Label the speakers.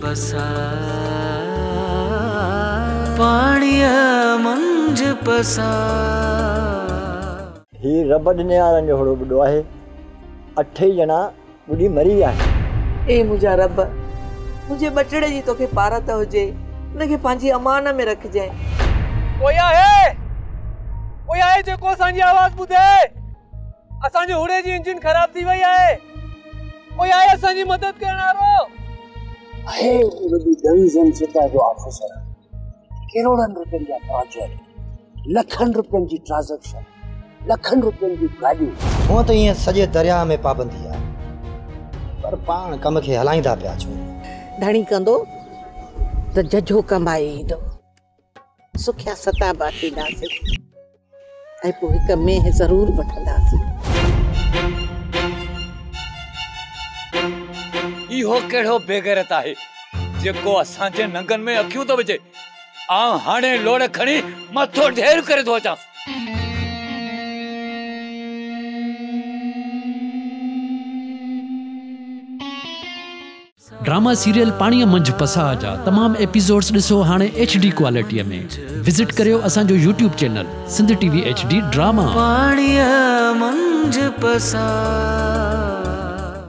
Speaker 1: पसा पाणीअ मंझ पसा
Speaker 2: ही रब ॾिने वारनि जो हिकिड़ो ॿुॾो आहे 8 ॼणा ॿुॾी मरी विया आहिनि।
Speaker 3: ए मुंहिंजा रब मुंहिंजे बटड़े जी तोखे पारत हुजे उनखे पंहिंजी अमान में रखजांइ।
Speaker 4: कोई आहे जेको असांजी आवाज़ ॿुधे। असांजे हुड़े जी इंजन ख़राब थी वई आहे। कोई आहे असांजी मदद करण वारो?
Speaker 5: आहे वॾी डंज़न सिटा जो ऑफिसर, करोड़नि रुपयनि जा प्रोजेक्ट, लखनि रुपयनि जी ट्रांज़ैक्शन, लखनि रुपयनि जी गाॾियूं।
Speaker 6: हूअं त ईअं सॼे दरिया में पाबंदी आहे, पर पाण कम खे हलाईंदा पिया छो।
Speaker 3: धणी कंदो त जजो कमाए ईंदो, सुखिया सताबा थींदासीं ऐं पोइ हिक में ज़रूर वठंदासीं।
Speaker 4: इहो कहिड़ो बेगैरत आहे जेको असांजे नंगनि में अखियूं थो विझे। आउं हाणे लोड़ खणी मथो ढेर करे थो अचां।
Speaker 7: ड्रामा सीरियल पाणीअ मंझि पसा जा तमाम एपिसोड्स ॾिसो हाणे HD क्वालिटीअ में। विजिट करियो असांजो YouTube channel Sindh TV HD drama.
Speaker 1: पाणीअ मंझि पसा।